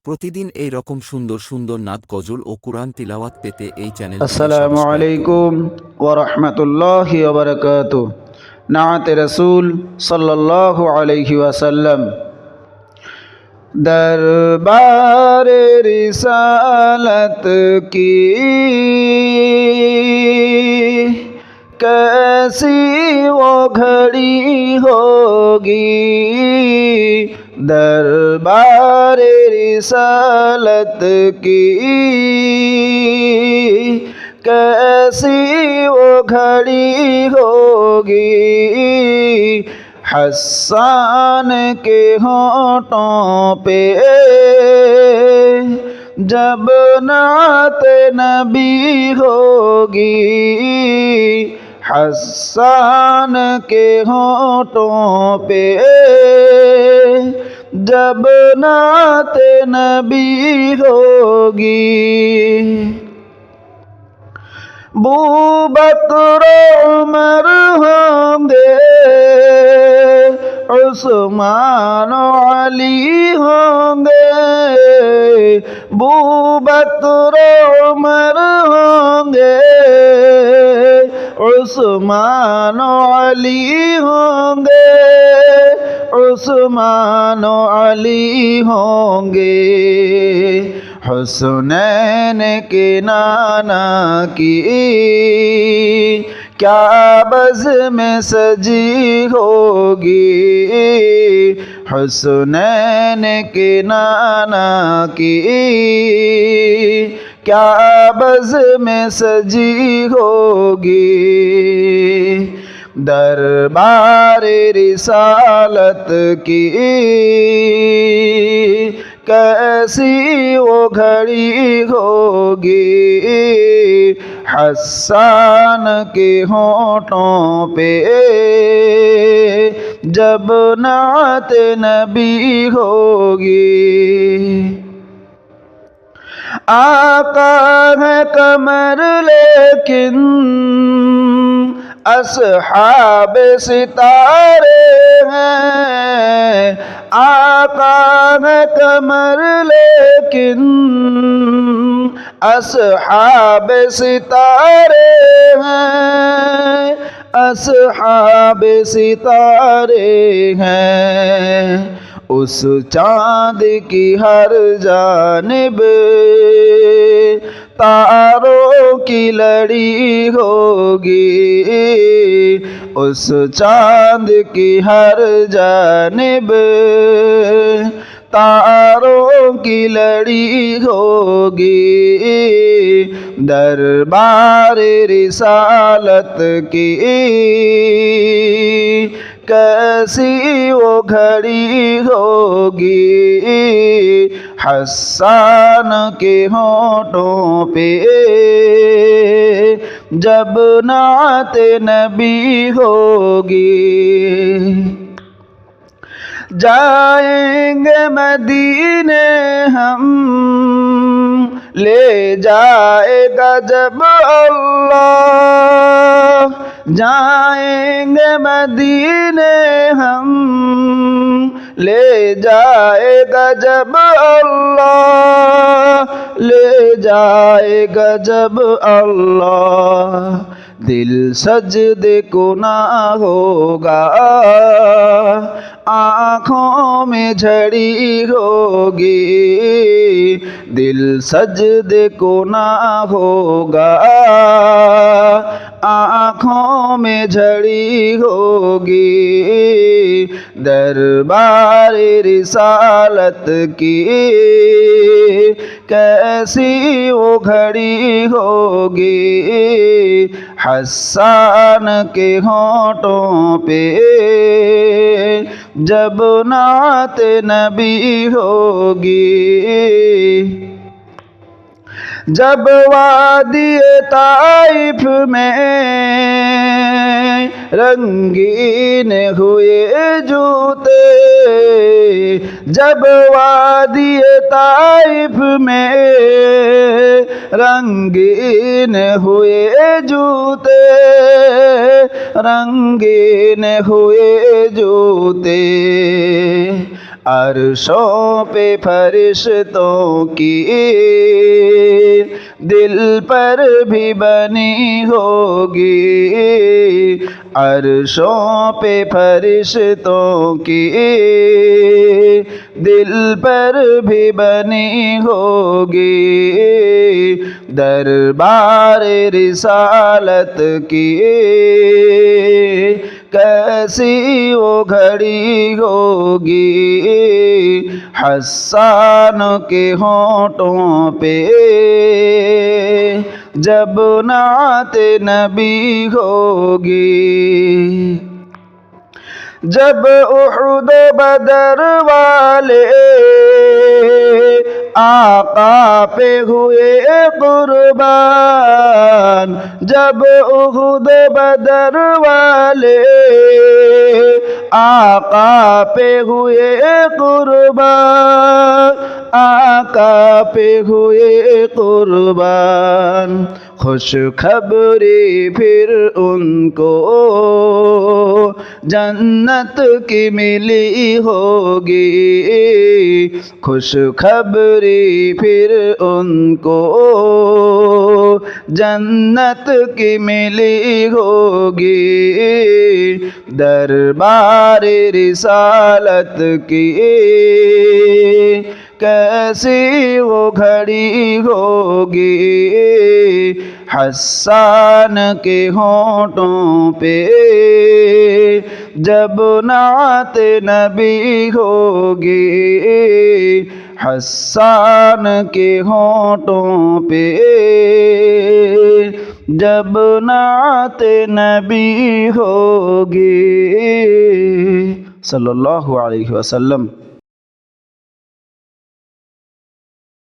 প্রতিদিন এই রকম সুন্দর সুন্দর নাত গজল ও কুরআন তিলাওয়াত পেতে এই চ্যানেলটিকে আসসালামু সাবস্ক্রাইব করুন। আলাইকুম ওয়া রাহমাতুল্লাহি ওয়া বারাকাতুহু। নাত রাসূল সাল্লাল্লাহু আলাইহি ওয়াসাল্লাম। दरबार रिसालत की कैसी वो घड़ी होगी, दरबार रिसालत की कैसी वो घड़ी होगी। हस्सान के होठों पे जब नात नबी होगी, हस्सान के होठों पे जब नात नबी होगी। अबू बकर उमर होंगे, उस्मान अली होंगे। अबू बकर उमर होंगे, उस्मान अली होंगे, उस्मान अली होंगे। हुसनैन के नाना की क्या बज़ में सजी होगी, हुसनैन के नाना की क्या बज़ में सजी होगी। दरबार रिसालत की कैसी वो घड़ी होगी, हस्सान के होठों पे जब नात नबी होगी। आका है कमर लेकिन असहाब सितारे हैं। आका है कमर लेकिन असहाब सितारे हैं, असहाब सितारे हैं। उस चाँद की हर जानिब तारों की लड़ी होगी, उस चाँद की हर जानिब तारों की लड़ी होगी। दरबार रिसालत की कैसी वो घड़ी होगी, हस्सान के होठों पे जब नात नबी होगी। जाएंगे मदीने हम, ले जाएगा जब अल्लाह। जाएंगे मदीने हम, ले जाएगा जब अल्लाह, ले जाएगा जब अल्लाह। दिल सजदे को ना होगा, आँखों में झड़ी होगी। दिल सजदे को ना होगा, आँखों में झड़ी होगी। दरबार रिसालत की कैसी वो घड़ी होगी, हस्सान के होठों पे जब नात नबी होगी। जब वादी ताइफ में रंगीन हुए जूते, जब वादी ताइफ में रंगीन हुए जूते, रंगीन हुए जूते। अर्शों पे फरिश्तों की दिल पर भी बनी होगी, अर्शों पे फरिश्तों की दिल पर भी बनी होगी। दरबार रिसालत की कैसी वो घड़ी होगी, हस्सान के होठों पे जब नाते नबी होगी। जब उहुद बदर वाले आका पे हुए कुर्बान, जब उहुद बदर वाले आका पे हुए कुर्बान, आका पे हुए कुर्बान, खुश खबरी फिर उनको जन्नत की मिली होगी, खुश खबरी फिर उनको जन्नत की मिली होगी। दरबार रिसालत की कैसी वो घड़ी होगी, हस्सान के होठों पे जब नाते नबी होगी, हस्सान के होठों पे जब नाते नबी होगी। सल्लल्लाहु अलैहि वसल्लम।